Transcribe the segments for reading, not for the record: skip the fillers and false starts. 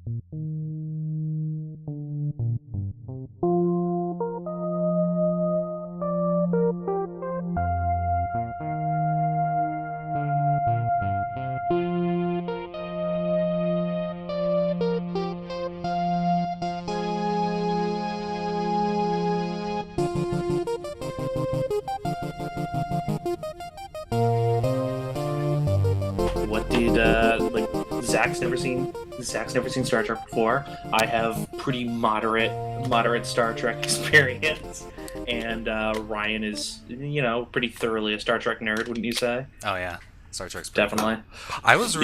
What did like Zach's never seen Star Trek before. I have pretty moderate Star Trek experience, and Ryan is pretty thoroughly a Star Trek nerd, wouldn't you say? Oh yeah, Star Trek's pretty Definitely. fun. I was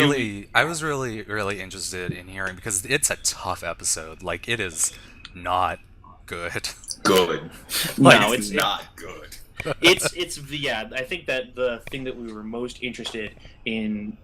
really interested in hearing because it's a tough episode. Like it is not good. Good. No, Like, it's not good. yeah. I think that the thing that we were most interested in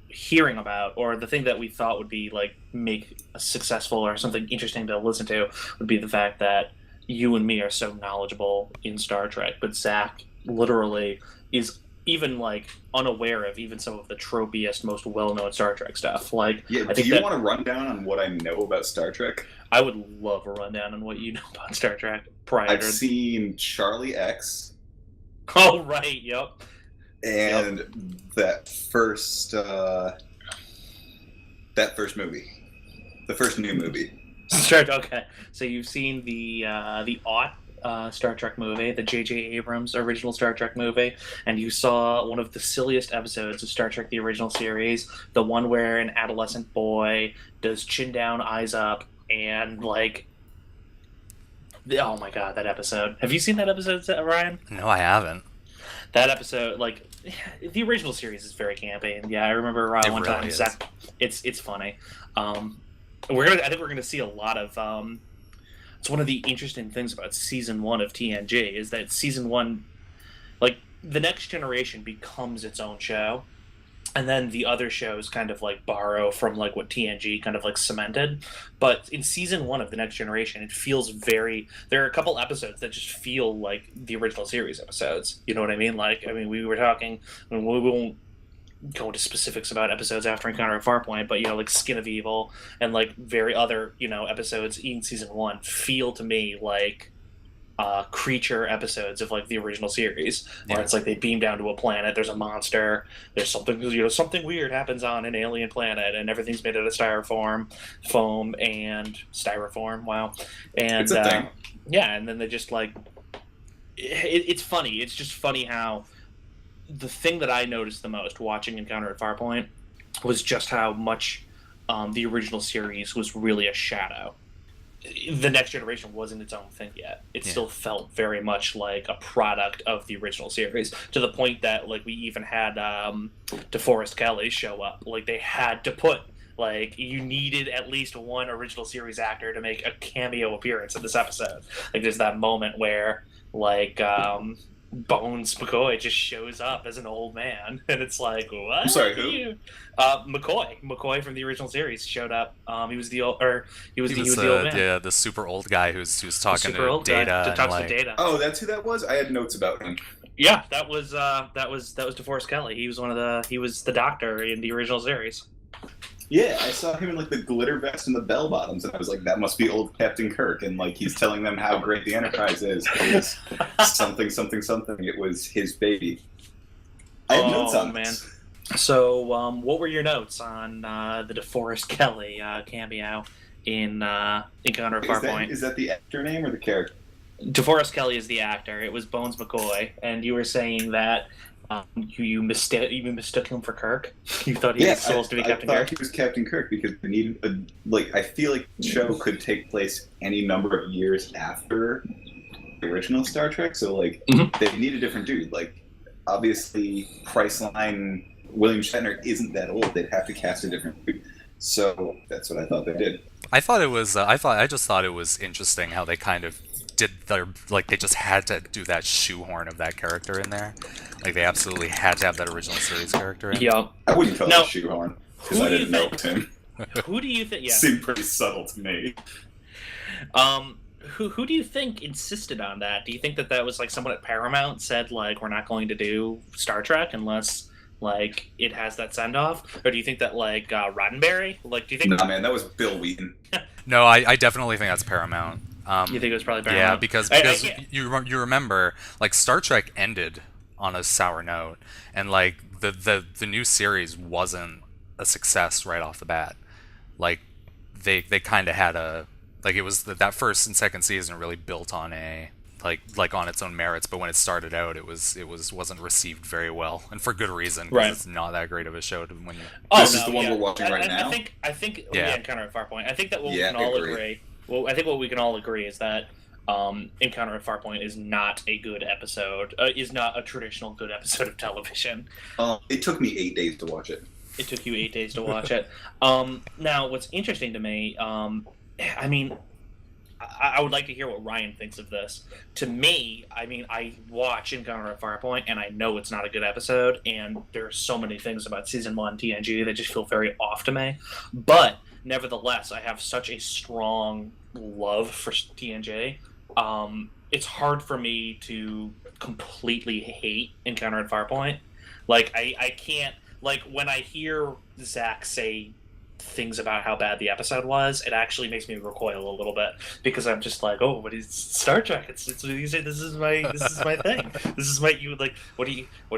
hearing about, or the thing that we thought would be like make a successful or something interesting to listen to, would be the fact that you and me are so knowledgeable in Star Trek, but Zach literally is even like unaware of even some of the tropiest, most well-known Star Trek stuff. Like, Yeah, I do think you that want to run down on what I know about Star Trek? I would love a rundown on what you know about Star Trek prior I've to. seen Charlie X Oh right, yep. and that first movie, the first new movie. Okay, so you've seen the Star Trek movie, the J.J. Abrams original Star Trek movie, and you saw one of the silliest episodes of Star Trek: The Original Series, the one where an adolescent boy does chin down, eyes up, and like, oh my god, that episode! Have you seen that episode, Ryan? No, I haven't. That episode, like, the original series is very campy, and yeah, I remember It one really time. is. It's funny. I think we're gonna see a lot of. It's one of the interesting things about season 1 of TNG is that season 1, like, the Next Generation becomes its own show, and then the other shows kind of like borrow from like what TNG kind of like cemented. But in season 1 of the Next Generation, it feels very. There are a couple episodes that just feel like the original series episodes. You know what I mean? Like, I mean, we were talking. I mean, we won't go into specifics about episodes after Encounter at Farpoint, but like Skin of Evil and like very other episodes in season 1 feel to me like creature episodes of like the original series, where it's like they beam down to a planet, there's a monster, there's something weird happens on an alien planet, and everything's made out of foam and styrofoam. Wow. And It's a thing. yeah, and then they just like it's funny. It's just funny how the thing that I noticed the most watching Encounter at Farpoint was just how much the original series was really a shadow. The Next Generation wasn't its own thing yet. It still felt very much like a product of the original series, to the point that like we even had DeForest Kelley show up. Like they had to put like you needed at least one original series actor to make a cameo appearance in this episode. Like there's that moment where like Bones McCoy just shows up as an old man, and it's like, what? I'm sorry, who? McCoy from the original series showed up. He was the old man. Yeah, the super old guy who's talking to Data and like. Data. Oh, that's who that was? I had notes about him. Yeah, that was DeForest Kelley. He was the Doctor in the original series. Yeah, I saw him in like the glitter vest and the bell bottoms, and I was like, that must be old Captain Kirk, and like he's telling them how great the Enterprise is. It was something. It was his baby. I have notes on man. this. So, what were your notes on the DeForest Kelley cameo in Encounter at Farpoint? Is that the actor name or the character? DeForest Kelley is the actor. It was Bones McCoy, and you were saying that you mistook him for Kirk. You thought he was supposed to be Captain Kirk. I thought he was Captain Kirk because they needed I feel like the show could take place any number of years after the original Star Trek, so like they need a different dude. Like obviously, Priceline William Shatner isn't that old. They'd have to cast a different dude. So that's what I thought they did. I just thought it was interesting how they kind of did they just had to do that shoehorn of that character in there. Like they absolutely had to have that original series character in. Yeah. I wouldn't call it a shoehorn because I didn't know it was him. Who do you think? Yeah. Seemed pretty subtle to me. Who do you think insisted on that? Do you think that was like someone at Paramount said like we're not going to do Star Trek unless like it has that send off, or do you think that like Roddenberry, like do you think? Nah, man, that was Bill Wheaton. No, I definitely think that's Paramount. You think it was probably Yeah, Paramount? because I you remember like Star Trek ended on a sour note, and like the new series wasn't a success right off the bat. Like they kind of had a like it was that first and second season really built on a like on its own merits, but when it started out, it wasn't received very well, and for good reason, because Right. it's not that great of a show to when you. This is the one we're watching right now? I think Yeah. Encounter at Farpoint. I think that what we Yeah, can all I agree. agree. Well, I think what we can all agree is that Encounter at Farpoint is not a good episode. Is not a traditional good episode of television. It took me 8 days to watch it. It took you 8 days to watch it. Now, what's interesting to me, I mean, I would like to hear what Ryan thinks of this. To me, I mean, I watch Encounter at Farpoint, and I know it's not a good episode, and there are so many things about Season 1 TNG that just feel very off to me. But, nevertheless, I have such a strong love for TNG. It's hard for me to completely hate Encounter at Farpoint. Like, I can't... Like, when I hear Zach say things about how bad the episode was, it actually makes me recoil a little bit, because I'm just like, oh, what is Star Trek? It's you say this is my thing. This is my you like. What do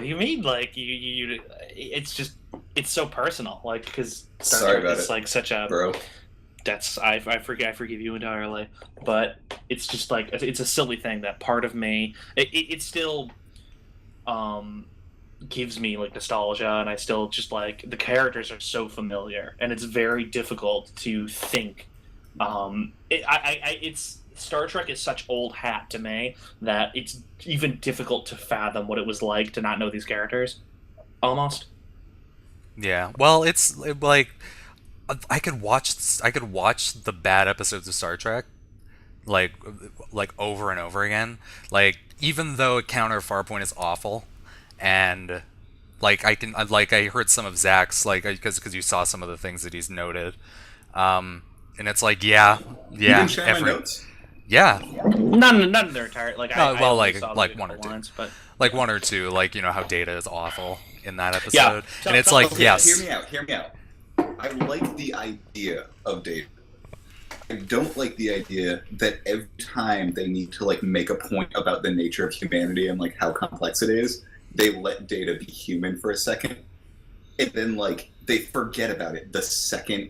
you mean? Like you it's just it's so personal. Like because Star Sorry Trek about is it, like such a bro. that's I forgive you entirely, but it's just like it's a silly thing that part of me it still gives me like nostalgia, and I still just like the characters are so familiar, and it's very difficult to think. It's Star Trek is such old hat to me that it's even difficult to fathom what it was like to not know these characters. Almost. Yeah, well, it's like I could watch the bad episodes of Star Trek like over and over again. Like even though Encounter Farpoint is awful, and like I heard some of Zach's like because you saw some of the things that he's noted, and it's like yeah You didn't share my notes? yeah Not in their entire like. No, I well, only like saw like maybe a one or couple two. lines, but like one or two, like you know how Data is awful in that episode, Yeah. and it's So- like Okay, yes, Hear me out. I like the idea of data. I don't like the idea that every time they need to like make a point about the nature of humanity and like how complex it is, they let Data be human for a second, and then like they forget about it the second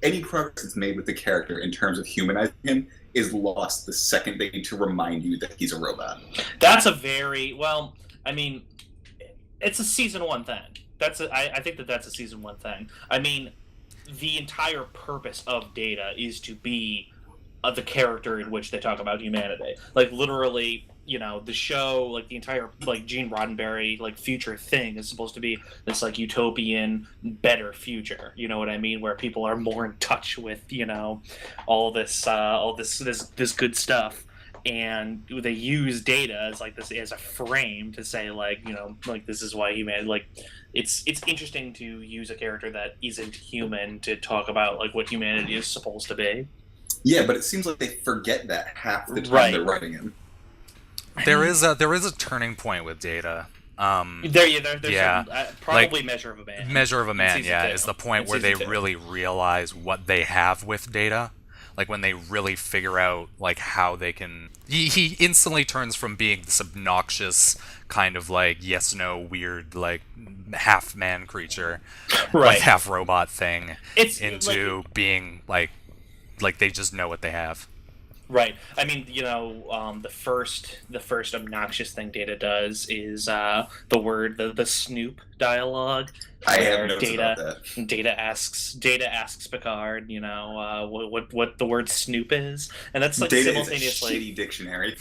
any progress that's made with the character in terms of humanizing him is lost the second they need to remind you that he's a robot. that's a very well. I mean, it's a season 1 thing. I think that's a season 1 thing. I mean, the entire purpose of Data is to be the character in which they talk about humanity. Like literally, you know, the show, like the entire like Gene Roddenberry like future thing is supposed to be this like utopian, better future. You know what I mean? Where people are more in touch with all this good stuff. And they use Data as like this as a frame to say like like this is why humanity like it's interesting to use a character that isn't human to talk about like what humanity is supposed to be. Yeah, but it seems like they forget that half the time Right. they're writing him. there is a turning point with Data. There's yeah, probably like, Measure of a Man. Measure of a Man, season yeah, 2. is the point In where they season 2. really realize what they have with Data. Like when they really figure out like how they can. He instantly turns from being this obnoxious kind of like yes no weird like half man creature, Right. like half robot thing, It's into being like they just know what they have. Right. I mean, the first obnoxious thing Data does is the Snoop dialogue. I where have notes about that. Data asks Picard, what the word Snoop is, and that's like Data is a simultaneously. shitty dictionary.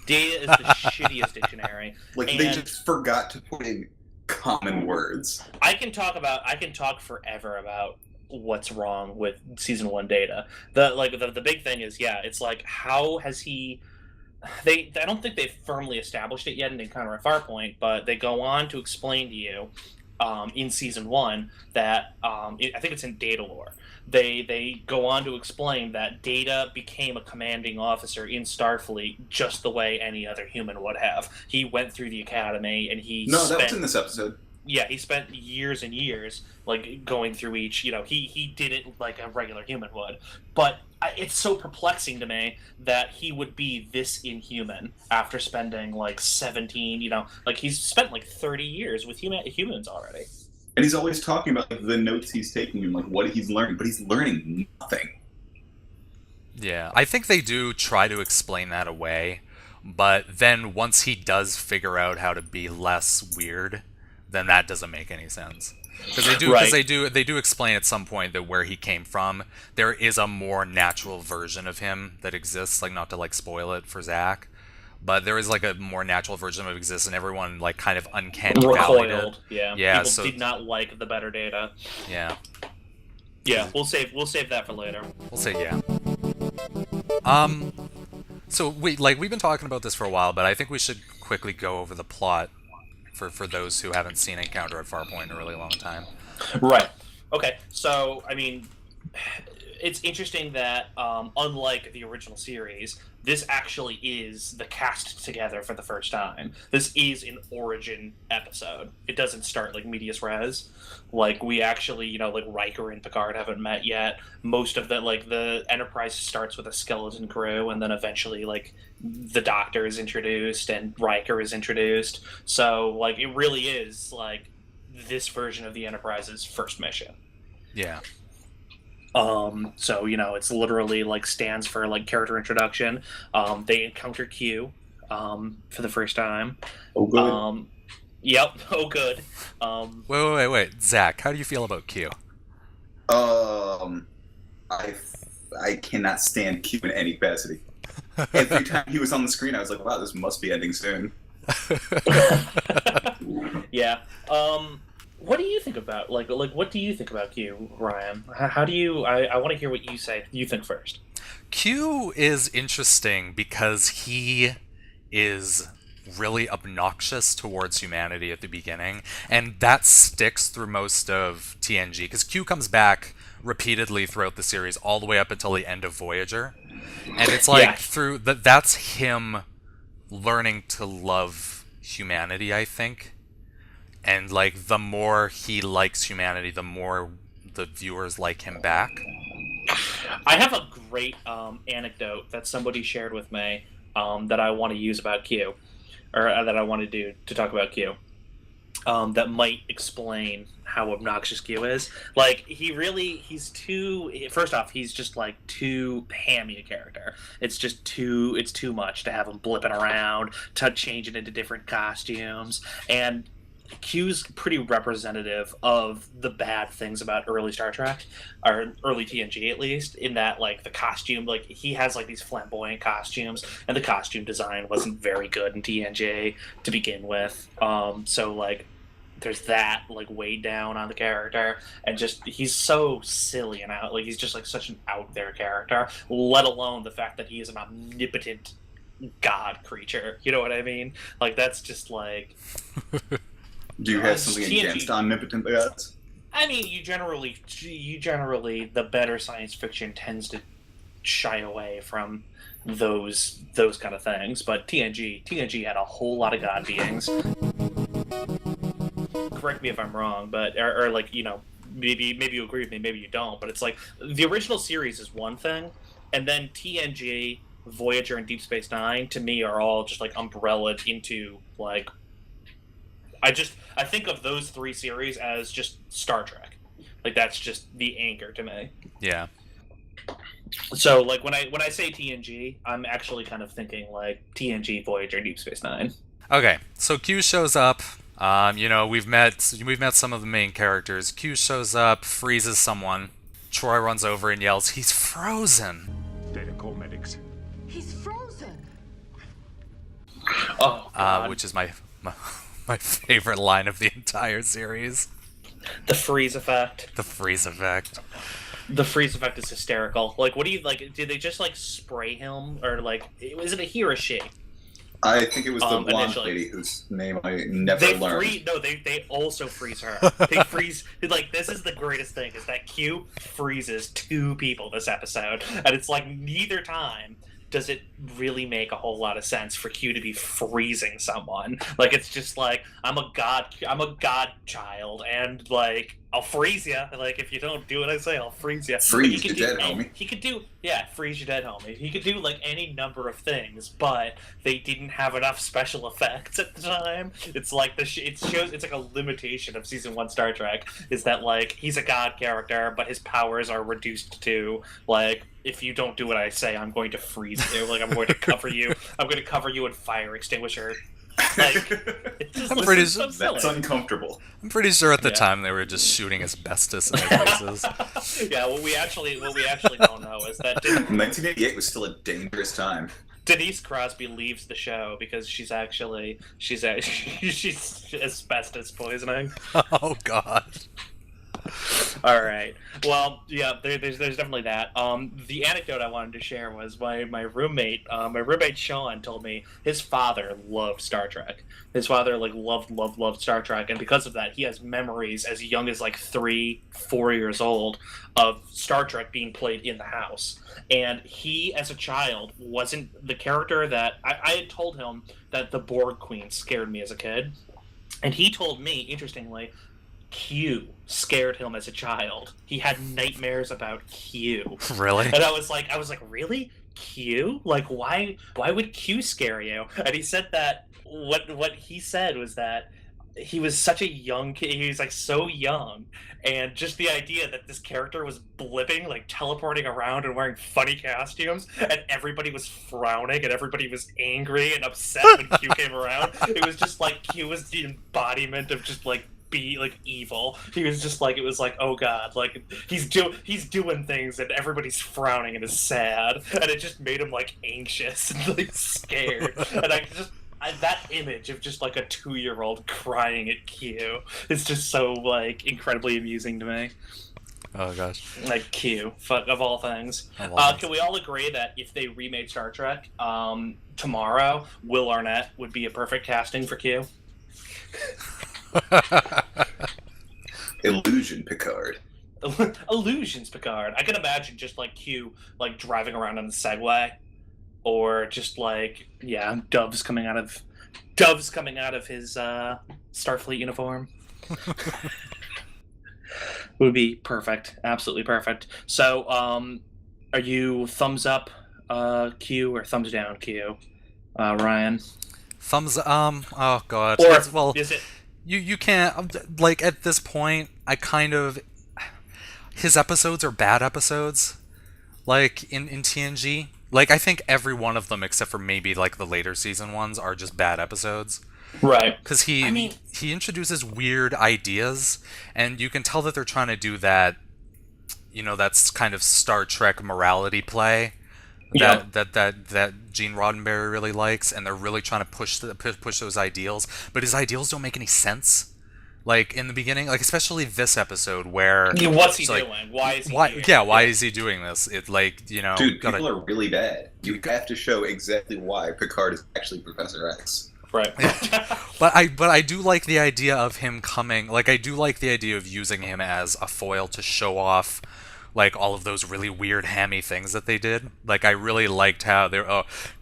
Data is the shittiest dictionary. Like And they just forgot to put in common words. I can talk forever about what's wrong with season 1 Data. The big thing is it's like how has he I don't think they've firmly established it yet in Encounter at Farpoint, but they go on to explain to you in season 1 that I think it's in Data lore. They go on to explain that Data became a commanding officer in Starfleet just the way any other human would have. He went through the academy and he No, that was in this episode. he spent years and years like going through each. He did it like a regular human would, but it's so perplexing to me that he would be this inhuman after spending like 17. Like he's spent like 30 years with humans already. And he's always talking about like, the notes he's taking and like what he's learning, but he's learning nothing. Yeah, I think they do try to explain that away, but then once he does figure out how to be less weird, then that doesn't make any sense. Because they do explain at some point that where he came from, there is a more natural version of him that exists. Like, not to like spoil it for Zach, but there is like a more natural version of him exists, and everyone like kind of uncanny valleyed it. Yeah. People did not like the better data. Yeah. Yeah, we'll save that for later. We'll say yeah. So we've been talking about this for a while, but I think we should quickly go over the plot for those who haven't seen Encounter at Farpoint in a really long time. Right. Okay. So, I mean, it's interesting that, unlike the original series, this actually is the cast together for the first time. This is an origin episode. It doesn't start like medias res. Like, we actually, like Riker and Picard haven't met yet. Most of the Enterprise starts with a skeleton crew, and then eventually, like, the Doctor is introduced and Riker is introduced. So, like, it really is, like, this version of the Enterprise's first mission. Yeah. So, it's literally like stands for like character introduction. They encounter Q, for the first time. Oh, good. Yep. Oh, good. Wait. Zach, how do you feel about Q? I cannot stand Q in any capacity. Every time he was on the screen, I was like, wow, this must be ending soon. Yeah. What do you think about what do you think about Q, Ryan? How do you? I want to hear what you think first. Q is interesting because he is really obnoxious towards humanity at the beginning, and that sticks through most of TNG, because Q comes back repeatedly throughout the series all the way up until the end of Voyager, and it's like through that's him learning to love humanity, I think. And like the more he likes humanity, the more the viewers like him back. I have a great anecdote that somebody shared with me that I want to use about Q, or that I want to do to talk about Q. That might explain how obnoxious Q is. Like, he's too. First off, he's just like too hammy a character. It's too much to have him blipping around, changing into different costumes, and Q's pretty representative of the bad things about early Star Trek, or early TNG at least, in that like the costume, like he has like these flamboyant costumes, and the costume design wasn't very good in TNG to begin with. So like there's that like weighed down on the character, and just he's so silly and out, like he's just like such an out there character, let alone the fact that he is an omnipotent god creature. You know what I mean? Like that's just like Do you have something against omnipotent gods? I mean, you generally, the better science fiction tends to shy away from those kind of things. But TNG had a whole lot of god beings. Correct me if I'm wrong, but or like maybe you agree with me, maybe you don't. But it's like the original series is one thing, and then TNG, Voyager, and Deep Space Nine to me are all just like umbrellaed into like. I think of those three series as just Star Trek. Like that's just the anchor to me. Yeah. So like when I say TNG, I'm actually kind of thinking like TNG, Voyager, Deep Space Nine. Okay, so Q shows up. We've met some of the main characters. Q shows up, freezes someone. Troy runs over and yells, "He's frozen!" Data call medics. He's frozen. Oh, God. Which is my favorite line of the entire series. The freeze effect. The freeze effect. The freeze effect is hysterical. Like, what do you like? Did they just like spray him, or like, was it a he or a she? I think it was the blonde initially. lady whose name I never learned. They also freeze her. They freeze. Like, this is the greatest thing, is that Q freezes two people this episode, and it's like neither time does it really make a whole lot of sense for Q to be freezing someone. Like, it's just like, I'm a god child, and like, I'll freeze you. Like, if you don't do what I say, I'll freeze you. Freeze your dead homie. He could do, freeze your dead homie. He could do like any number of things, but they didn't have enough special effects at the time. It's like it's like a limitation of season 1 Star Trek is that like he's a god character, but his powers are reduced to like, if you don't do what I say, I'm going to freeze you. Like, I'm going to cover you. I'm going to cover you in fire extinguisher. Like, that's uncomfortable. I'm pretty sure at the time they were just shooting asbestos in their faces. Yeah, what we actually don't know is that 1988 was still a dangerous time. Denise Crosby leaves the show because she's asbestos poisoning. Oh God. All right. Well, yeah, there's definitely that. The anecdote I wanted to share was my roommate Sean told me his father loved Star Trek. His father like loved Star Trek, and because of that, he has memories as young as like 3-4 years old of Star Trek being played in the house. And he, as a child, wasn't the character that I had told him that the Borg Queen scared me as a kid, and he told me, interestingly, Q scared him as a child. He had nightmares about Q. Really? And I was like, really? Q? Like, why would Q scare you? And he said that what he said was that he was such a young kid. He was like so young, and just the idea that this character was blipping, like teleporting around and wearing funny costumes, and everybody was frowning and everybody was angry and upset when Q came around. It was just like Q was the embodiment of just like be like evil. He was just like, it was like, oh god, like he's doing things and everybody's frowning and is sad, and it just made him like anxious and like scared. And that image of just like a 2-year-old crying at Q is just so like incredibly amusing to me. Oh gosh. Like Q, of all things. Can we all agree that if they remade Star Trek tomorrow, Will Arnett would be a perfect casting for Q? Illusion Picard. Illusions Picard. I can imagine just like Q like driving around on the Segway, or just like doves coming out of his Starfleet uniform. Would be perfect, absolutely perfect. So, are you thumbs up Q or thumbs down Q, Ryan? Thumbs oh god. Or well, is it? You can't, like, at this point, his episodes are bad episodes, like, in TNG. Like, I think every one of them, except for maybe, like, the later season ones, are just bad episodes. Right. Because he introduces weird ideas, and you can tell that they're trying to do that, that's kind of Star Trek morality play. That Gene Roddenberry really likes, and they're really trying to push those ideals, but his ideals don't make any sense. Like in the beginning, like especially this episode where what's he doing? Why is he? Why is he doing this? It dude, people are really bad. You have to show exactly why Picard is actually Professor X. Right. But I do like the idea of him coming. Like I do like the idea of using him as a foil to show off, like all of those really weird hammy things that they did. Like I really liked how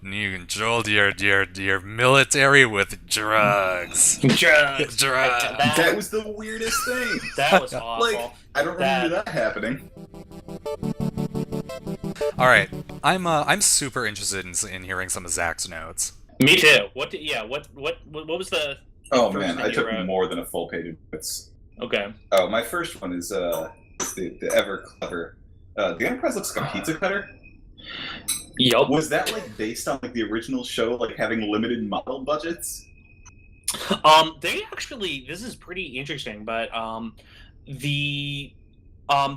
you controlled your military with drugs. Drugs. That was the weirdest thing. That was awful. Like, I don't remember that happening. All right, I'm super interested in hearing some of Zach's notes. Me too. What was the? Oh man, I took more than a full page of notes. Okay. Oh, my first one is the ever clever. The Enterprise looks like a pizza cutter. Yup. Was that like based on like the original show, like having limited model budgets? They actually, this is pretty interesting, but the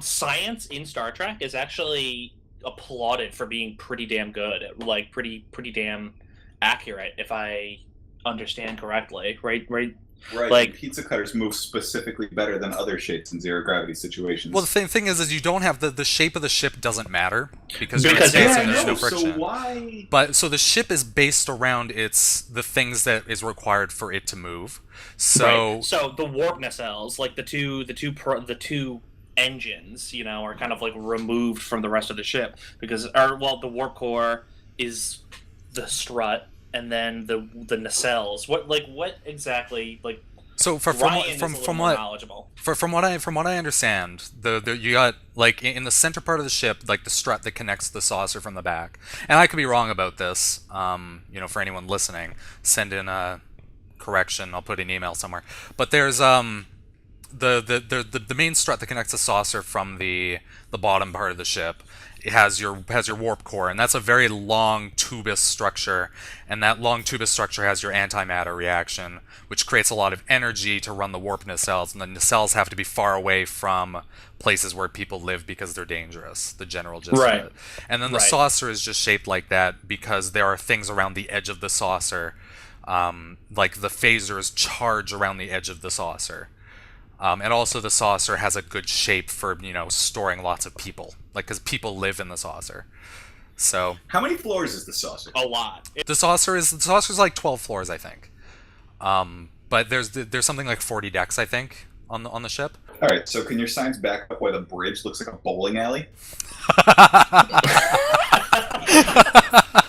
science in Star Trek is actually applauded for being pretty damn good, like pretty damn accurate, if I understand correctly. Right. Right, like pizza cutters move specifically better than other shapes in zero gravity situations. Well, the thing is you don't have the shape of the ship doesn't matter because you're in space and there's no friction. So why? But so the ship is based around the things that is required for it to move. So right. So the warp nacelles, like the two engines, are kind of like removed from the rest of the ship because the warp core is the strut and then the nacelles. What exactly like? So Ryan is a little more knowledgeable. From what I understand, the you got like in the center part of the ship, like the strut that connects the saucer from the back. And I could be wrong about this. For anyone listening, send in a correction. I'll put an email somewhere. But there's the main strut that connects the saucer from the bottom part of the ship. It has your warp core, and that's a very long tubous structure, and that long tubous structure has your antimatter reaction, which creates a lot of energy to run the warp nacelles, and the nacelles have to be far away from places where people live because they're dangerous. The general gist of it. And then the saucer is just shaped like that because there are things around the edge of the saucer, like the phasers charge around the edge of the saucer. And also the saucer has a good shape for, storing lots of people. Like, because people live in the saucer. So... How many floors is the saucer? A lot. The saucer's like 12 floors, I think. But there's something like 40 decks, I think, on the ship. Alright, so can your signs back up why the bridge looks like a bowling alley?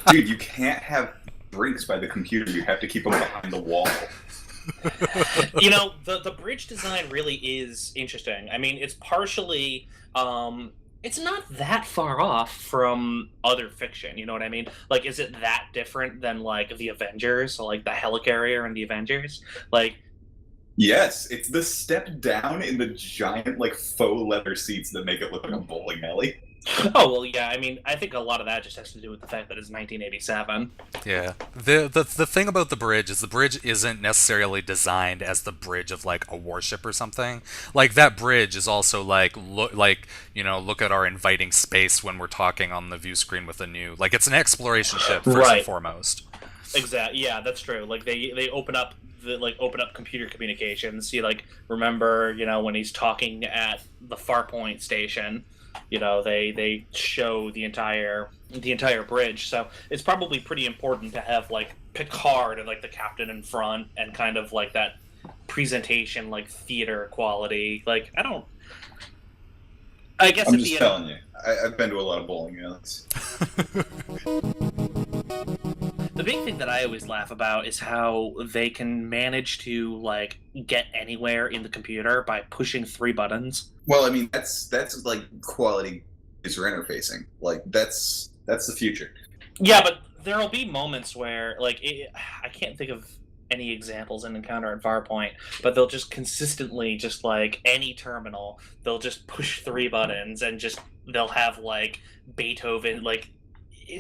Dude, you can't have drinks by the computer. You have to keep them behind the wall. The bridge design really is interesting. I mean, it's partially it's not that far off from other fiction, you know what I mean? Like, is it that different than like the Avengers, or like the helicarrier and the Avengers? Like, yes, it's the step down in the giant like faux leather seats that make it look like a bowling alley. Oh, well, yeah, I mean, I think a lot of that just has to do with the fact that it's 1987. Yeah. The thing about the bridge is the bridge isn't necessarily designed as the bridge of, like, a warship or something. Like, that bridge is also, like, look at our inviting space when we're talking on the view screen with a new... Like, it's an exploration ship, first and foremost. Exactly, yeah, that's true. Like, they open up computer communications. You, like, remember, when he's talking at the Farpoint station... they show the entire bridge, so it's probably pretty important to have like Picard and like the captain in front and kind of like that presentation, like theater quality. Like I guess I'm just telling you, I've been to a lot of bowling alleys. The big thing that I always laugh about is how they can manage to like get anywhere in the computer by pushing 3 buttons. Well, I mean that's like quality user interfacing. Like that's the future. Yeah, but there'll be moments where like I can't think of any examples in Encounter and Farpoint, but they'll just consistently just like any terminal, they'll just push 3 buttons and just they'll have like Beethoven like.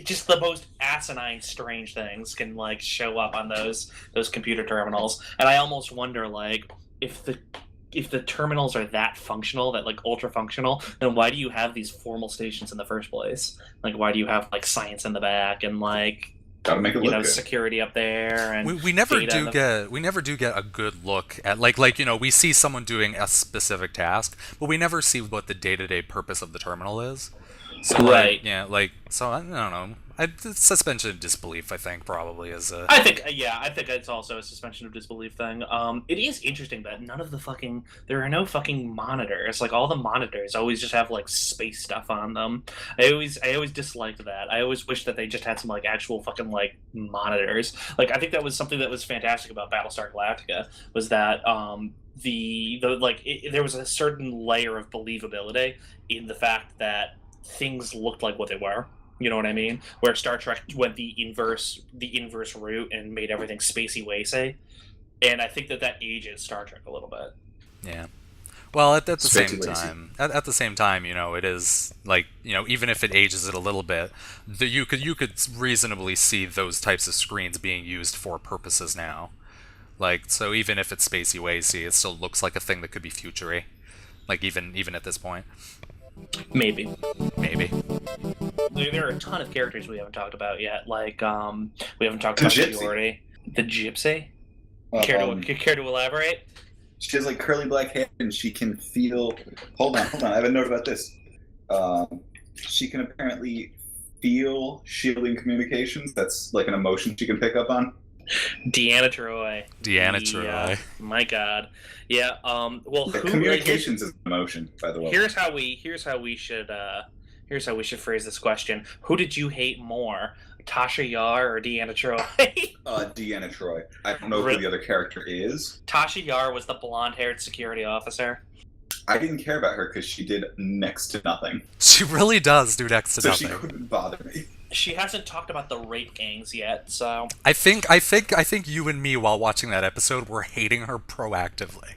Just the most asinine, strange things can like show up on those computer terminals, and I almost wonder like if the terminals are that functional, that like ultra functional, then why do you have these formal stations in the first place? Like, why do you have like science in the back and like gotta make it look good. Security up there? And we never do get a good look at like we see someone doing a specific task, but we never see what the day-to-day purpose of the terminal is. So, right. So I don't know. Suspension of disbelief, I think, probably is a... I think it's also a suspension of disbelief thing. It is interesting that there are no fucking monitors. Like, all the monitors always just have, like, space stuff on them. I always disliked that. I always wish that they just had some, like, actual fucking, like, monitors. Like, I think that was something that was fantastic about Battlestar Galactica, was that, there was a certain layer of believability in the fact that things looked like what they were. You know what I mean? Where Star Trek went the inverse route and made everything spacey wacy. And I think that ages Star Trek a little bit. Yeah. Well, at the same time, it is like, even if it ages it a little bit, you could reasonably see those types of screens being used for purposes now. Like, so even if it's spacey wacy, it still looks like a thing that could be future-y. Like, even at this point. Maybe. There are a ton of characters we haven't talked about yet. Like, we haven't talked about Geordi. The Gypsy? Care to elaborate? She has, like, curly black hair, and she can feel... Hold on. I have a note about this. She can apparently feel shielding communications. That's, like, an emotion she can pick up on. Deanna Troi. My God. Yeah. Well, communications is an emotion, by the way. Here's how we should Here's how we should phrase this question: who did you hate more, Tasha Yar or Deanna Troi? Deanna Troi. I don't know who the other character is. Tasha Yar was the blonde-haired security officer. I didn't care about her because she did next to nothing. She really does do next to nothing. So she couldn't bother me. She hasn't talked about the rape gangs yet, so I think you and me, while watching that episode, were hating her proactively.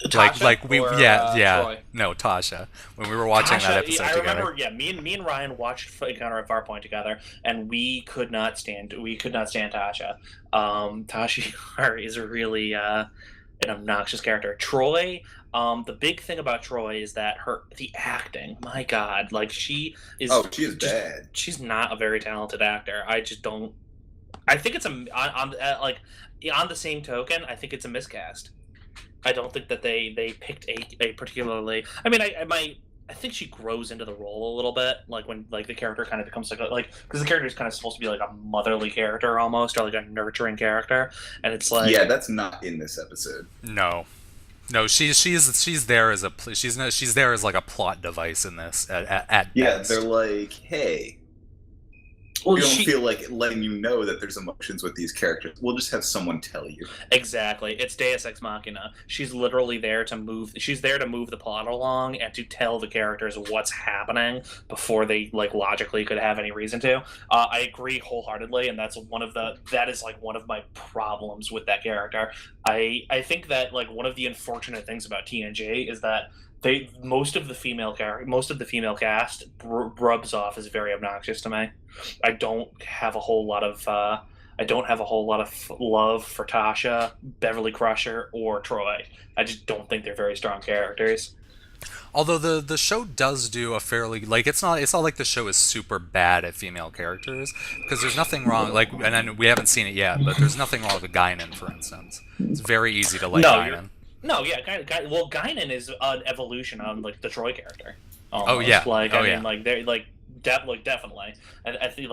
Tasha Troi? No, Tasha. When we were watching that episode I together. remember, me and Ryan watched Encounter at Farpoint together, and we could not stand Tasha. Tasha Yar is really an obnoxious character. Troi, the big thing about Troi is that the acting. My God, like she is. Oh, she is bad. She's not a very talented actor. I just don't. I think it's on the same token. I think it's a miscast. I don't think that they picked a particularly. I mean, I think she grows into the role a little bit, like when the character kind of becomes like because the character is kind of supposed to be like a motherly character almost, or like a nurturing character, and it's like that's not in this episode. No, she's there as she's there as like a plot device in this at best. They're like, hey. We don't feel like letting you know that there's emotions with these characters. We'll just have someone tell you. Exactly. It's Deus Ex Machina. She's literally there to move. She's there to move the plot along and to tell the characters what's happening before they logically could have any reason to. I agree wholeheartedly, and that is one of my problems with that character. I think that one of the unfortunate things about TNG is that most of the female cast rubs off as very obnoxious to me. I don't have a whole lot of love for Tasha, Beverly Crusher, or Troi. I just don't think they're very strong characters. Although the show does do a fairly it's not like the show is super bad at female characters, because there's nothing wrong and we haven't seen it yet, but there's nothing wrong with Guinan, for instance. It's very easy to like Guinan. No, yeah, Guinan is an evolution on the Troi character. Almost. Oh yeah, definitely. And I feel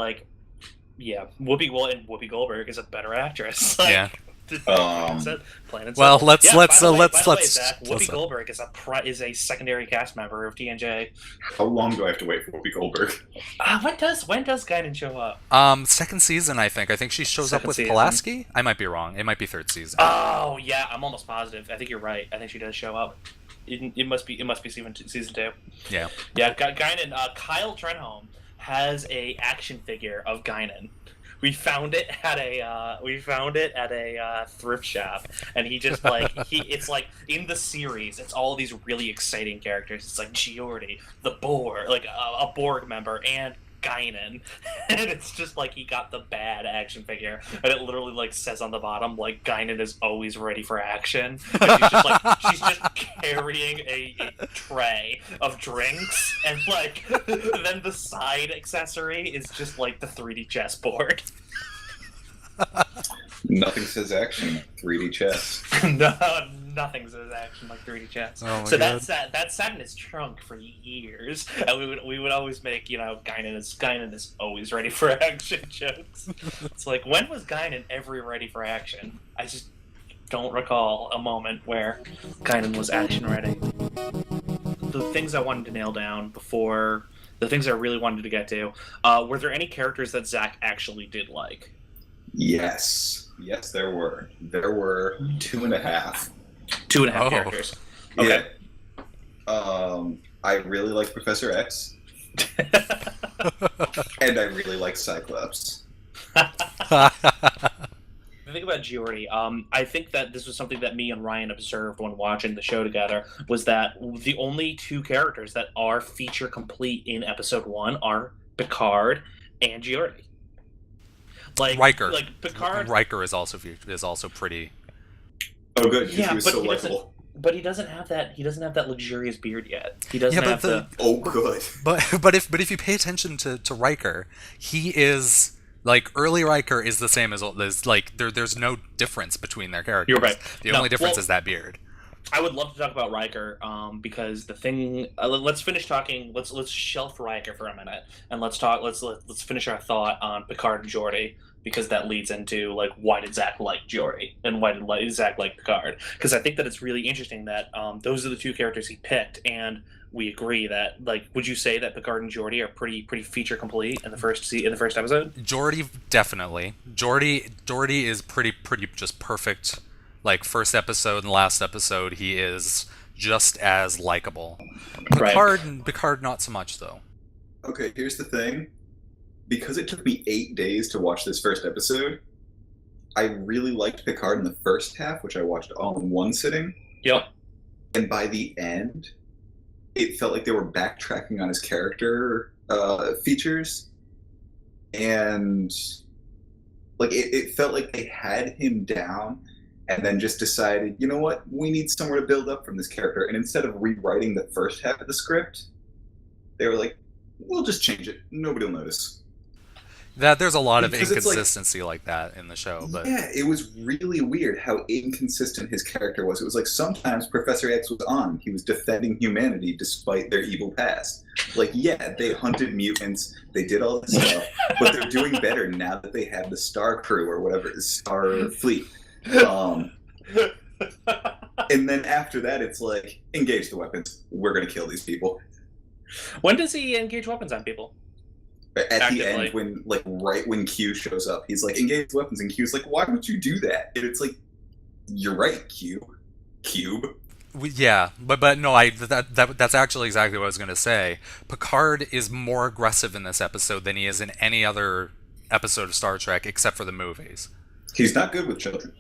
Whoopi Goldberg is a better actress. Well, let's Whoopi Goldberg is a secondary cast member of TNJ. How long do I have to wait for Whoopi Goldberg? When does Guinan show up? Second season, I think. I think she shows up with season. Pulaski. I might be wrong. It might be third season. Oh yeah, I'm almost positive. I think you're right. I think she does show up. It must be season 2. Yeah. Yeah, Guinan. Kyle Trenholm has a action figure of Guinan. We found it at a thrift shop, and he just it's like in the series, it's all these really exciting characters. It's like Geordi, the Borg, a Borg member, and Guinan, and it's just he got the bad action figure, and it literally says on the bottom Guinan is always ready for action. And she's just carrying a tray of drinks, and then the side accessory is just the 3D chessboard. Nothing says action like 3D chess. No, nothing says action like 3D chess. Oh so God. that sat in his trunk for years, and we would always make Guinan is always ready for action jokes. It's when was Guinan ever ready for action? I just don't recall a moment where Guinan was action ready. The things I wanted to nail down before, the things I really wanted to get to, were there any characters that Zach actually did like? Yes, there were. There were 2.5. 2.5 characters. Okay. Yeah. I really like Professor X. And I really like Cyclops. The thing about Geordi, I think that this was something that me and Ryan observed when watching the show together, was that the only 2 characters that are feature complete in episode 1 are Picard and Geordi. Riker. Picard. Riker is also pretty. Oh, good. He was so likable. But he doesn't have that. He doesn't have that luxurious beard yet. He doesn't have the. Oh, good. But if you pay attention to Riker, he is early Riker is the same as there's no difference between their characters. You're right. The only difference is that beard. I would love to talk about Riker, because the thing. Let's finish talking. Let's shelf Riker for a minute, and let's talk. Let's finish our thought on Picard and Geordi, because that leads into like why did Zach like Geordi and why did Zach like Picard? Because I think that it's really interesting that those are the two characters he picked, and we agree that like, would you say that Picard and Geordi are pretty feature complete in the first episode? Geordi definitely. Geordi is pretty just perfect. Like first episode and last episode, he is just as likable. Picard not so much though. Okay, here's the thing. Because it took me 8 days to watch this first episode, I really liked Picard in the first half, which I watched all in one sitting. Yep. And by the end, it felt like they were backtracking on his character features. And like it felt like they had him down and then just decided, you know what, we need somewhere to build up from this character. And instead of rewriting the first half of the script, they were like, we'll just change it. Nobody will notice. There's a lot of Because it's inconsistency like that in the show, but yeah, it was really weird how inconsistent his character was. It was like sometimes Professor X was on. He was defending humanity despite their evil past. Like, yeah, they hunted mutants, they did all this stuff, but they're doing better now that they have the Star Crew or whatever, the Star Fleet. And then after that, it's like, engage the weapons. We're going to kill these people. When does he engage weapons on people? At Actively. the end, when like right when Q shows up, he's like, engage weapons, and Q's like, why would you do that? And it's like, you're right, Cube. yeah, but no, that's actually exactly what I was going to say. Picard is more aggressive in this episode than he is in any other episode of Star Trek except for the movies. He's not good with children.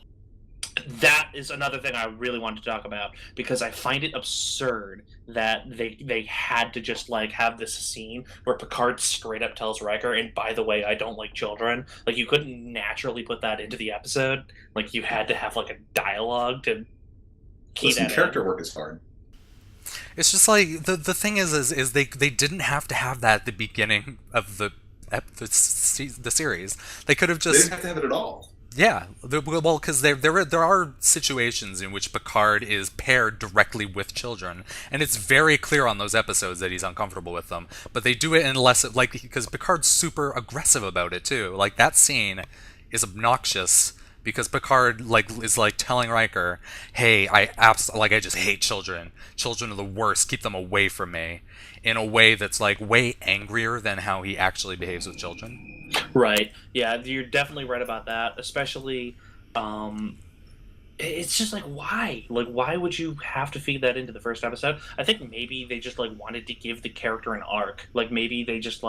That is another thing I really wanted to talk about, because I find it absurd that they had to just like have this scene where Picard straight up tells Riker, and by the way, I don't like children. Like, you couldn't naturally put that into the episode. Like, you had to have like a dialogue to key that Character in. work is hard. It's just like the thing is they didn't have to have that at the beginning of the series. They could have They just didn't have to have it at all. yeah, well, because there are situations in which Picard is paired directly with children, and it's very clear on those episodes that he's uncomfortable with them. But they do it in less like, because Picard's super aggressive about it too. Like, that scene is obnoxious because Picard is telling Riker, "Hey, I just hate children. Children are the worst. Keep them away from me." In a way that's like way angrier than how he actually behaves with children. Right. Yeah, you're definitely right about that. Especially, it's just like, why? Like, why would you have to feed that into the first episode? I think maybe they just like wanted to give the character an arc. Like, maybe they just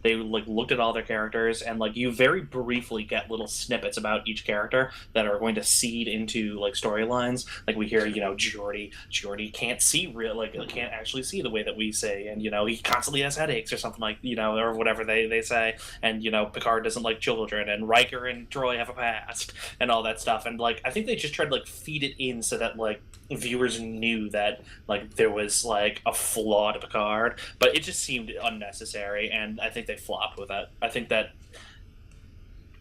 they looked at all their characters, and like, you very briefly get little snippets about each character that are going to seed into like storylines. Like, we hear, Geordi can't see can't actually see the way that we say, and he constantly has headaches or something, like, or whatever they say, and Picard doesn't like children, and Riker and Troy have a past, and all that stuff. And like, I think they just tried to feed it in so that like viewers knew that like there was like a flaw to Picard, but it just seemed unnecessary, and I think they flopped with it. I think that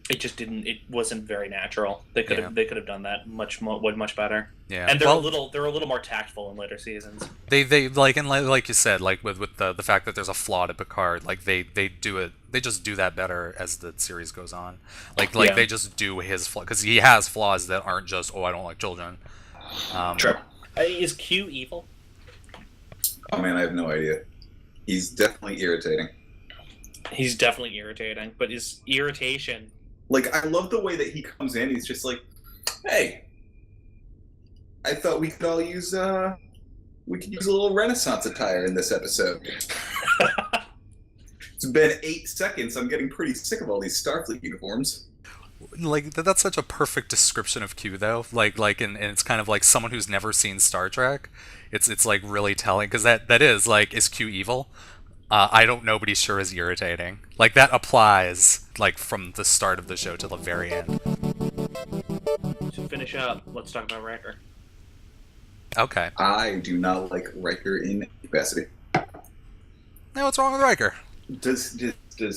it wasn't very natural. They could have done that much better. Yeah, and they're a little more tactful in later seasons. They like, and like you said, like with the fact that there's a flaw to Picard, like they do it. They just do that better as the series goes on. They just do his flaw, because he has flaws that aren't just, I don't like children. True. Is Q evil? Oh man, I have no idea. He's definitely irritating. He's definitely irritating, but his irritation. Like, I love the way that he comes in. He's just like, "Hey, I thought we could all use a little Renaissance attire in this episode." It's been 8 seconds. I'm getting pretty sick of all these Starfleet uniforms. Like, that's such a perfect description of Q, though. And it's kind of like someone who's never seen Star Trek. It's like really telling, because that is like, is Q evil? I don't know, but he sure is irritating. Like, that applies like from the start of the show to the very end. To finish up, let's talk about Riker. Okay. I do not like Riker in any capacity. Now, what's wrong with Riker? Does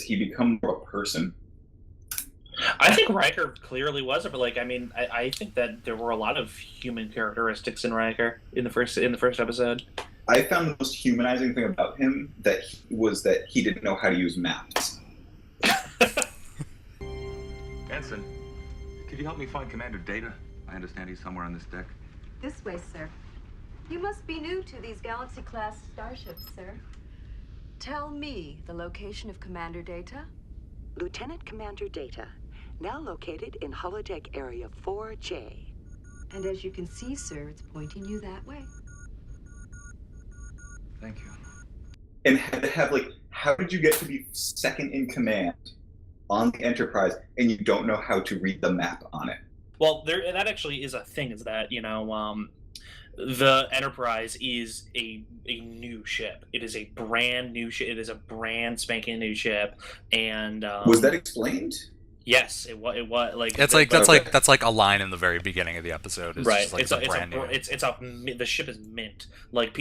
he become more a person? I think Riker clearly was, but like, I mean, I think that there were a lot of human characteristics in Riker in the first episode. I found the most humanizing thing about him was that he didn't know how to use maps. Ensign, could you help me find Commander Data? I understand he's somewhere on this deck. This way, sir. You must be new to these Galaxy-class starships, sir. Tell me the location of Commander Data. Lieutenant Commander Data, now located in holodeck area 4J. And as you can see, sir, it's pointing you that way. Thank you. And had to have, like, how did you get to be second in command on the Enterprise and you don't know how to read the map on it? Well, that actually is a thing. Is that the Enterprise is a new ship. It is a brand new ship. It is a brand spanking new ship. And was that explained? Yes, it was. Like That's like a line in the very beginning of the episode. It's right. Just like the ship is mint. Like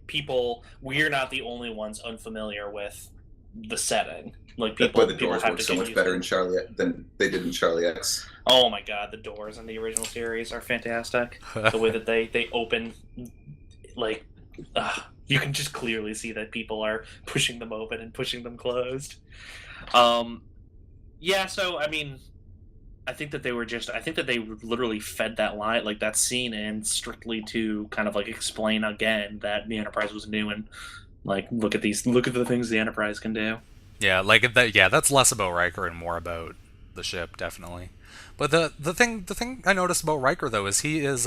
people, we're not the only ones unfamiliar with the setting. Like people, the doors work so much better in Charlie than they did in Charlie X. Oh my god, the doors in the original series are fantastic. The way that they open, like, you can just clearly see that people are pushing them open and pushing them closed. Yeah, so I mean, I think that they literally fed that line, like that scene, in strictly to kind of like explain again that the Enterprise was new and like look at the things the Enterprise can do. Yeah, like that. Yeah, that's less about Riker and more about the ship, definitely. But the thing I noticed about Riker though is he is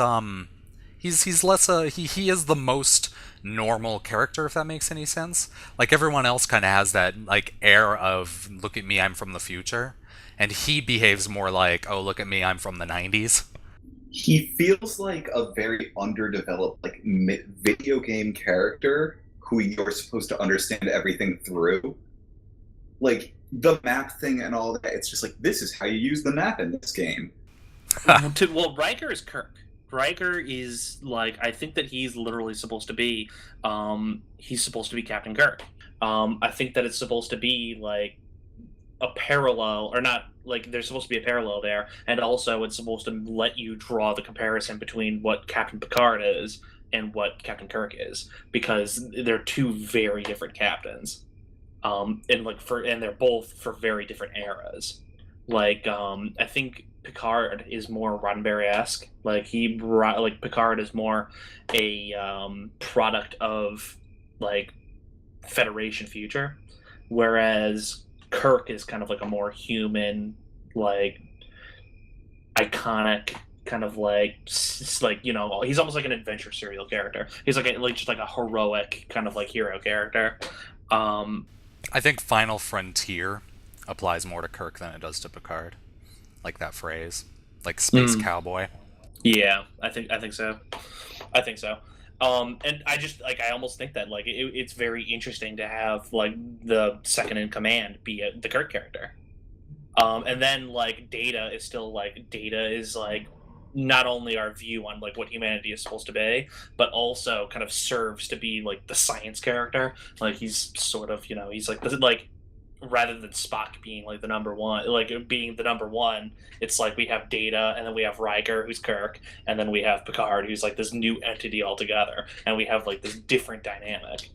he's less he is the most normal character, if that makes any sense. Like everyone else kind of has that like air of look at me, I'm from the future, and he behaves more like, oh, look at me, I'm from the 90s. He feels like a very underdeveloped like video game character who you're supposed to understand everything through. Like the map thing and all that, it's just like, this is how you use the map in this game. Well, Riker is Kirk. Riker is like, I think that he's literally supposed to be, he's supposed to be Captain Kirk. I think that it's supposed to be like a parallel, or not, like there's supposed to be a parallel there, and also it's supposed to let you draw the comparison between what Captain Picard is and what Captain Kirk is, because they're two very different captains. And they're both for very different eras. Like, I think Picard is more Roddenberry-esque. Like Picard is more a product of like Federation future, whereas Kirk is kind of like a more human, like iconic kind of like he's almost like an adventure serial character. He's just like a heroic kind of like hero character. I think Final Frontier applies more to Kirk than it does to Picard. Like that phrase. Like space cowboy. Yeah, I think so. And I almost think that like it's very interesting to have like the second in command be the Kirk character. And then like Data is like not only our view on like what humanity is supposed to be, but also kind of serves to be like the science character. Like he's sort of, he's like rather than Spock being like the number one, it's like we have Data, and then we have Riker, who's Kirk, and then we have Picard, who's like this new entity altogether, and we have like this different dynamic.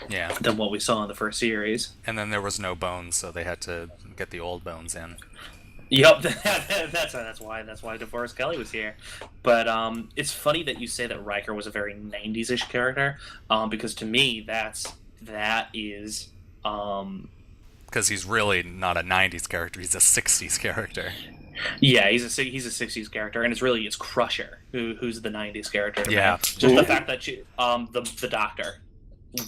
Yeah. Than what we saw in the first series. And then there was no Bones, so they had to get the old Bones in. Yep, that's why DeForest Kelley was here. But it's funny that you say that Riker was a very 90s-ish character, because to me that is because he's really not a 90s character, he's a 60s character. Yeah, he's a 60s character, and it's Crusher who's the 90s character. Yeah, just the fact that the Doctor.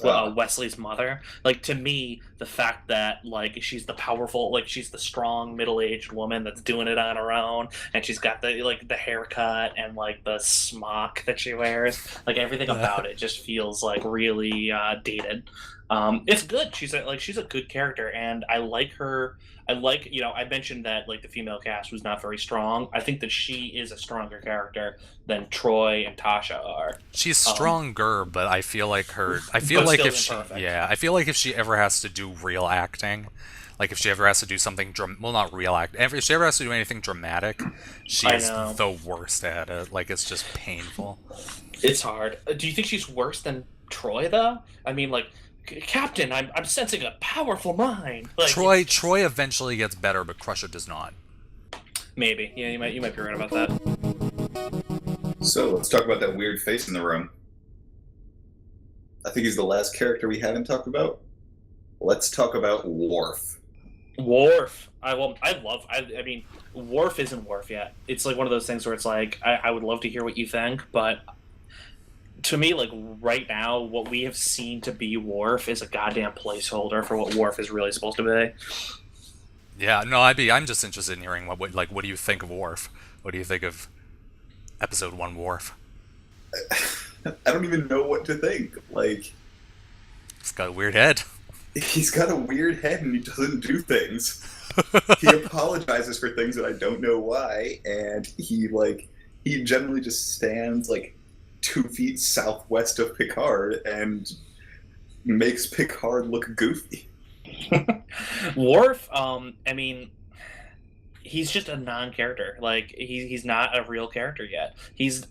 Wesley's mother, like, to me, the fact that like she's the powerful, like she's the strong middle-aged woman that's doing it on her own, and she's got the haircut and like the smock that she wears, like everything about it just feels like really dated. It's good. She's a good character, and I like her. I mentioned that like the female cast was not very strong. I think that she is a stronger character than Troy and Tasha are. She's stronger, but I feel like if she ever has to do real acting, Like if she ever has to do something not real act. If she ever has to do anything dramatic, she's the worst at it. Like it's just painful. It's hard. Do you think she's worse than Troy though? I mean, like, Captain, I'm sensing a powerful mind. Like, Troy eventually gets better, but Crusher does not. Maybe. Yeah, you might be right about that. So let's talk about that weird face in the room. I think he's the last character we haven't talked about. Let's talk about Worf. Worf. I mean, Worf isn't Worf yet. It's like one of those things where it's like, I would love to hear what you think, but to me, like, right now, what we have seen to be Worf is a goddamn placeholder for what Worf is really supposed to be. Yeah, no, I'm just interested in hearing what do you think of Worf? What do you think of Episode 1 Worf? I don't even know what to think. Like, he's got a weird head. He's got a weird head and he doesn't do things. He apologizes for things that I don't know why, and he generally just stands like 2 feet southwest of Picard and makes Picard look goofy. Worf, I mean, he's just a non-character. Like, he's not a real character yet. He's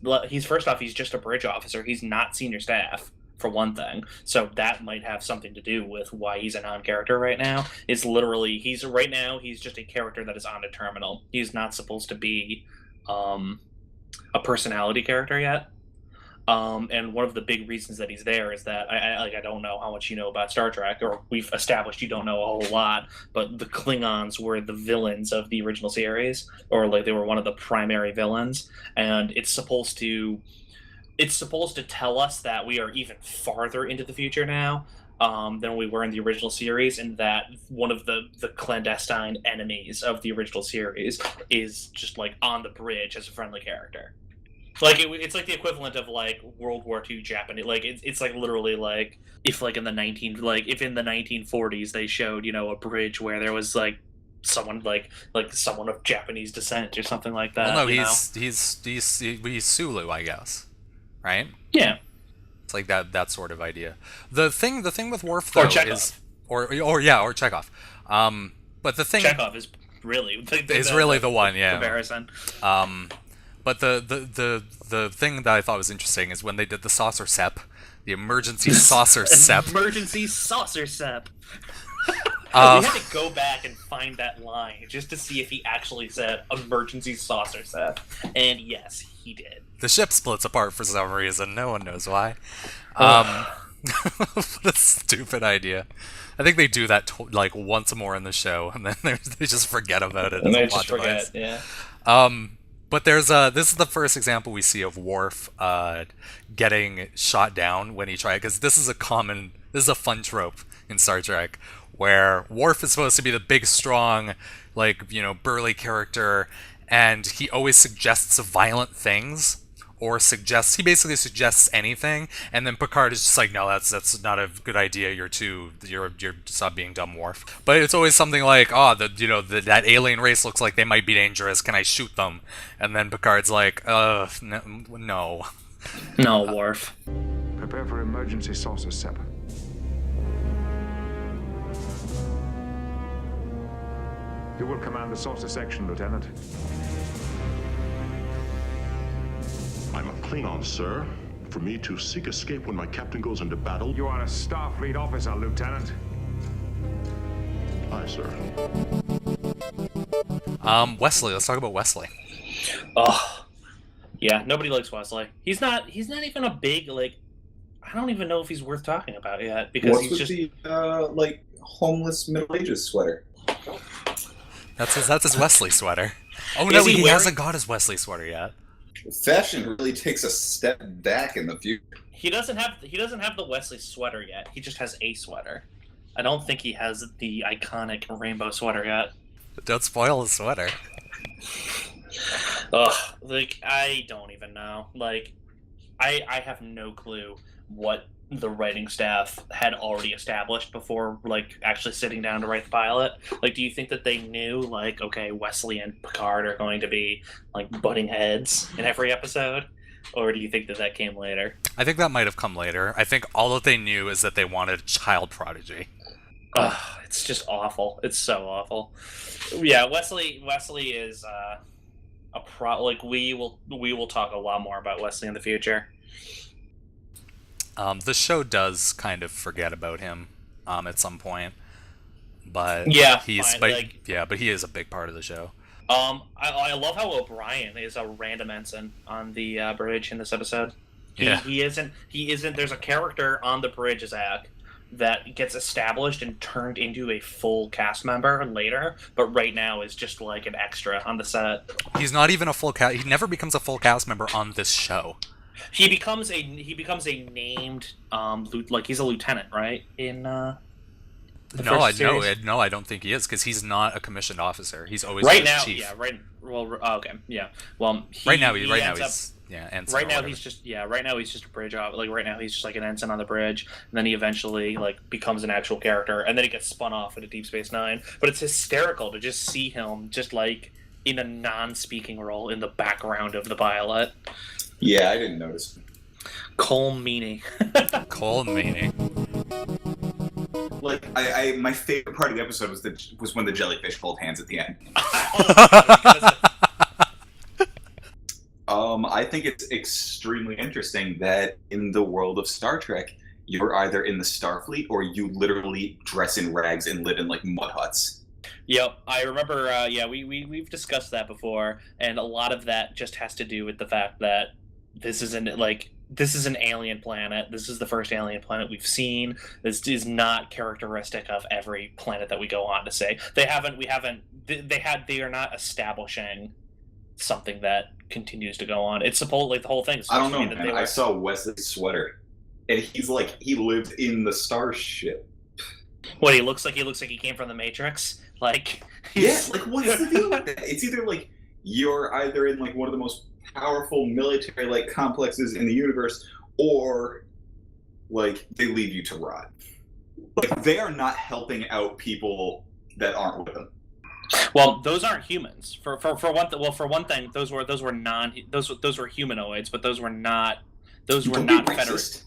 first off, he's just a bridge officer. He's not senior staff, for one thing. So that might have something to do with why he's a non-character right now. It's literally, he's just a character that is on a terminal. He's not supposed to be a personality character yet. And one of the big reasons that he's there is that I don't know how much you know about Star Trek, or we've established you don't know a whole lot, but the Klingons were the villains of the original series, or like they were one of the primary villains, and it's supposed to tell us that we are even farther into the future now than we were in the original series, and that one of the clandestine enemies of the original series is just like on the bridge as a friendly character. Like it's like the equivalent of like World War II Japanese. Like it's like literally like if in the 1940s they showed, you know, a bridge where there was like someone like someone of Japanese descent or something like that. Well, no, he's Sulu, I guess, right? Yeah, it's like that sort of idea. The thing with Worf though, or Chekhov. is or Chekhov. But the thing Chekhov is really the one, yeah. Comparison. But the thing that I thought was interesting is when they did the saucer sep, the emergency saucer sep. Emergency saucer sep. We had to go back and find that line just to see if he actually said emergency saucer sep. And yes, he did. The ship splits apart for some reason. No one knows why. What a stupid idea. I think they do that like once more in the show, and then they just forget about it. And they just forget, yeah. But this is the first example we see of Worf getting shot down when he tried, because this is a fun trope in Star Trek, where Worf is supposed to be the big, strong, like, you know, burly character, and he always suggests violent things, or he basically suggests anything, and then Picard is just like, no, that's not a good idea. You're stop being dumb, Worf. But it's always something like, that alien race looks like they might be dangerous. Can I shoot them? And then Picard's like, no. No, Worf. Prepare for emergency saucer sep. You will command the saucer section, Lieutenant. I'm a Klingon, sir. For me to seek escape when my captain goes into battle. You are a Starfleet officer, Lieutenant. Aye, sir. Wesley. Let's talk about Wesley. Oh, yeah. Nobody likes Wesley. He's not even a big, like. I don't even know if he's worth talking about yet, because What's he's with just the homeless Middle Ages sweater. That's his Wesley sweater. Oh Is no, he he wearing- hasn't got his Wesley sweater yet. Fashion really takes a step back in the future. He doesn't have the Wesley sweater yet. He just has a sweater. I don't think he has the iconic rainbow sweater yet. Don't spoil his sweater. Ugh, like, I don't even know. Like, I have no clue what the writing staff had already established before, like, actually sitting down to write the pilot. Like, do you think that they knew, like, okay, Wesley and Picard are going to be, like, butting heads in every episode? Or do you think that came later? I think that might have come later. I think all that they knew is that they wanted a child prodigy. It's just awful. It's so awful. Yeah, Wesley is like we will talk a lot more about Wesley in the future. The show does kind of forget about him at some point, but Yeah, he's fine, but, like yeah, but he is a big part of the show. I love how O'Brien is a random ensign on the bridge in this episode. Yeah. He isn't. There's a character on the bridge, Zach, that gets established and turned into a full cast member later, but right now is just like an extra on the set. He's not even a full cast. He never becomes a full cast member on this show. He becomes a named like he's a lieutenant, right? In No, I don't think he is, because he's not a commissioned officer. He's always right been now. chief. Yeah, right. Well, okay, yeah. Well, Right now he's ensign right or now whatever. he's just right now he's just a bridge op. Like right now he's just like an ensign on the bridge, and then he eventually like becomes an actual character, and then he gets spun off into Deep Space Nine. But it's hysterical to just see him just like in a non-speaking role in the background of the pilot. Yeah, I didn't notice. Cole Meany. Cole Meany. Like, my favorite part of the episode was when the jellyfish hold hands at the end. I think it's extremely interesting that in the world of Star Trek, you're either in the Starfleet or you literally dress in rags and live in like mud huts. Yep, I remember. We've discussed that before, and a lot of that just has to do with the fact that this is an alien planet. This is the first alien planet we've seen. This is not characteristic of every planet that we go on to say. They are not establishing something that continues to go on. It's supposed like the whole thing is I don't supposed know, to be man. I saw Wesley's sweater, and he's like he lived in the starship. What he looks like he came from the Matrix. Like Yeah, like what's the deal with that? It's either like you're either in like one of the most powerful military like complexes in the universe, or like they leave you to rot. Like they are not helping out people that aren't with them. Well, those aren't humans. For one thing, those were humanoids, but those were not Federation.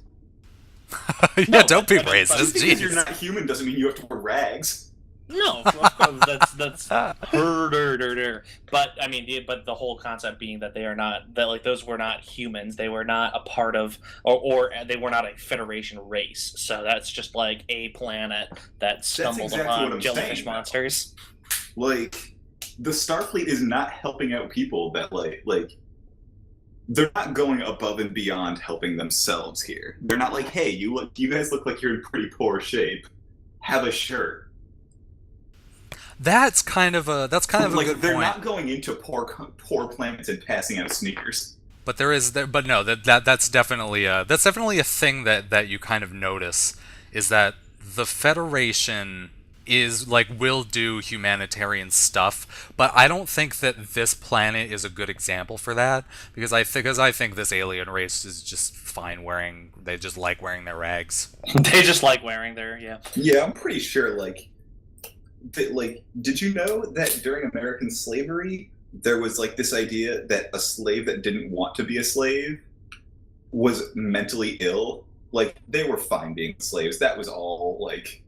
Yeah, No, don't be but- but- racist. Just because you're Jeez. not human doesn't mean you have to wear rags. No, of course, that's herder. But I mean, but the whole concept being that they are not that like those were not humans. They were not a part of or they were not a Federation race. So that's just like a planet that stumbled exactly what upon I'm jellyfish saying, monsters. Like the Starfleet is not helping out people that like they're not going above and beyond helping themselves here. They're not like, hey, you guys look like you're in pretty poor shape. Have a shirt. That's kind of a Like good they're point. not going into poor planets and passing out sneakers. But that's definitely a thing that you kind of notice, is that the Federation is like will do humanitarian stuff, but I don't think that this planet is a good example for that, because I think this alien race is just fine they just like wearing their rags. They just like wearing their Yeah, I'm pretty sure did you know that during American slavery there was like this idea that a slave that didn't want to be a slave was mentally ill? Like they were fine being slaves. That was all like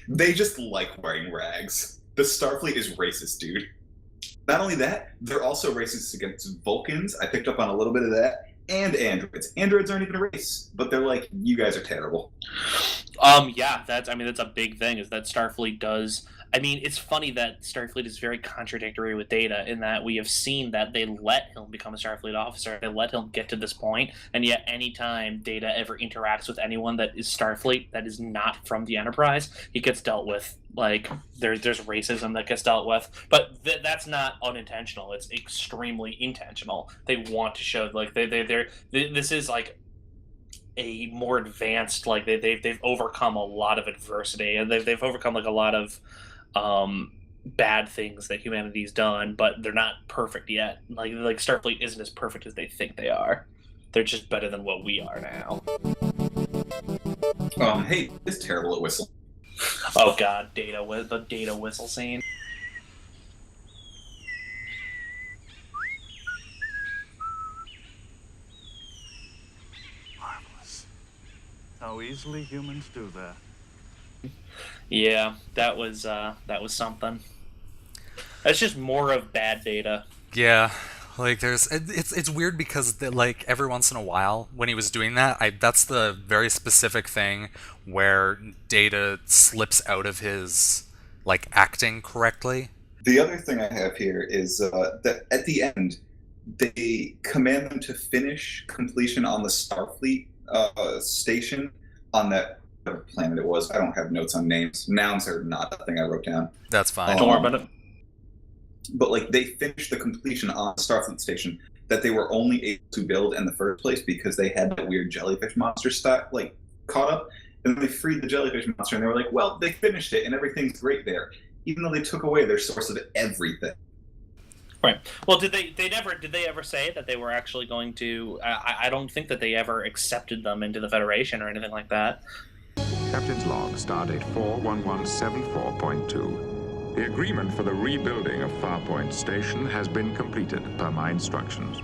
they just like wearing rags. The Starfleet is racist, dude. Not only that, they're also racist against Vulcans. I picked up on a little bit of that. And androids. Androids aren't even a race, but they're like, you guys are terrible. Yeah, that's a big thing, is that Starfleet does. I mean, it's funny that Starfleet is very contradictory with Data in that we have seen that they let him become a Starfleet officer, they let him get to this point, and yet anytime Data ever interacts with anyone that is Starfleet that is not from the Enterprise, he gets dealt with. Like, there's racism that gets dealt with, but that's not unintentional. It's extremely intentional. They want to show, like, this is like a more advanced, like they've overcome a lot of adversity, and they've overcome like a lot of bad things that humanity's done, but they're not perfect yet. Like Starfleet isn't as perfect as they think they are. They're just better than what we are now. Hey, it's terrible at whistling. Oh god, the Data whistle scene. Marvelous. How easily humans do that. Yeah, that was something. That's just more of bad Data. Yeah, like it's weird because like every once in a while when he was doing that, that's the very specific thing where Data slips out of his like acting correctly. The other thing I have here is that at the end, they command them to finish completion on the Starfleet station on that whatever planet it was. I don't have notes on names. Nouns are not the thing I wrote down. That's fine. Don't worry about it. But like they finished the completion on the Starfleet station that they were only able to build in the first place because they had that weird jellyfish monster like caught up, and then they freed the jellyfish monster, and they were like, well, they finished it and everything's great there, even though they took away their source of everything. Right. Well, did they ever say that they were actually going to? I don't think that they ever accepted them into the Federation or anything like that. Captain's log, stardate 41174.2. The agreement for the rebuilding of Farpoint Station has been completed per my instructions.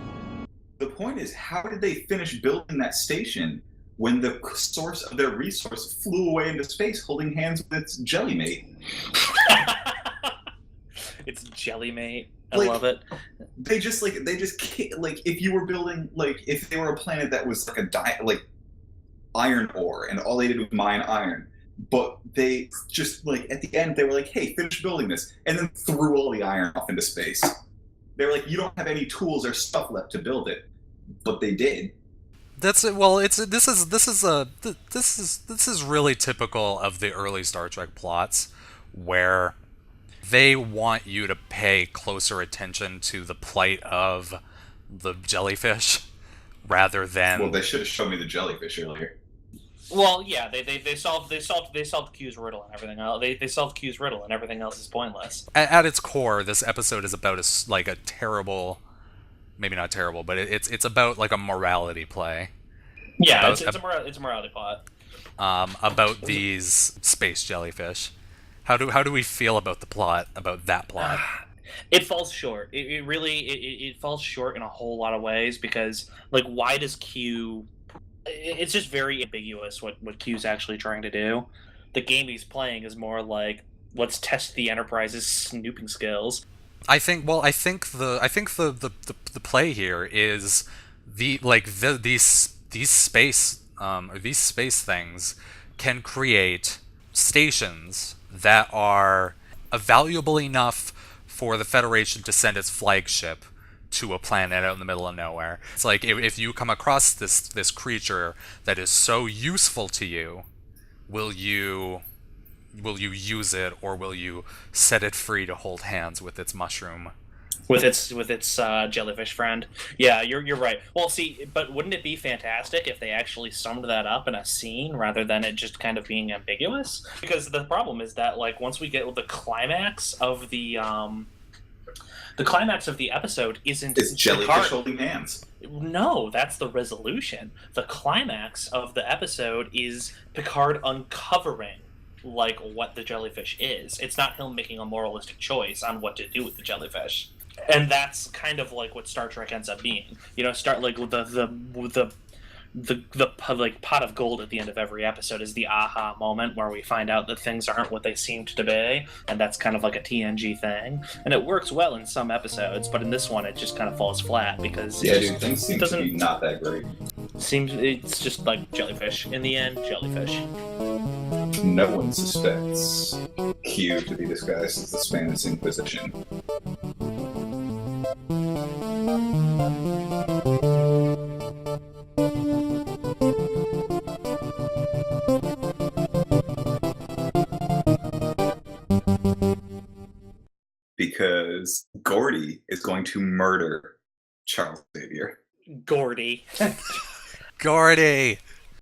The point is, how did they finish building that station when the source of their resource flew away into space holding hands with its jelly mate? It's jelly mate. I Like, love it. They just if you were building, like, if they were a planet that was like iron ore and all they did was mine iron, but they just like at the end they were like, hey, finish building this, and then threw all the iron off into space. They were like, you don't have any tools or stuff left to build it, but they did. That's it. Well, this is really typical of the early Star Trek plots, where they want you to pay closer attention to the plight of the jellyfish rather than. Well, they should have shown me the jellyfish earlier. Well, yeah, they solved Q's riddle and everything else. They solved Q's riddle and everything else is pointless. At its core, this episode is about a terrible, maybe not terrible, but it's about like a morality play. Yeah, it's a morality plot. About these space jellyfish. How do we feel about that plot? It falls short. It really falls short in a whole lot of ways because, like, why does Q? It's just very ambiguous what Q's actually trying to do. The game he's playing is more like, let's test the Enterprise's snooping skills. I think the play here is these space things can create stations that are valuable enough for the Federation to send its flagship to a planet out in the middle of nowhere. It's like if you come across this creature that is so useful to you, will you use it, or will you set it free to hold hands with its mushroom? With its jellyfish friend. Yeah, you're right. Well, see, but wouldn't it be fantastic if they actually summed that up in a scene rather than it just kind of being ambiguous? Because the problem is that, like, once we get the climax of the episode isn't It's jellyfish holding hands. No, that's the resolution. The climax of the episode is Picard uncovering like what the jellyfish is. It's not him making a moralistic choice on what to do with the jellyfish. And that's kind of like what Star Trek ends up being. You know, start like with the like pot of gold at the end of every episode is the aha moment where we find out that things aren't what they seemed to be, and that's kind of like a TNG thing. And it works well in some episodes, but in this one it just kind of falls flat because Things seem to be not that great. It's just like jellyfish. In the end, jellyfish. No one suspects Q to be disguised as the Spanish Inquisition. Because Gordy is going to murder Charles Xavier. Gordy. Gordy!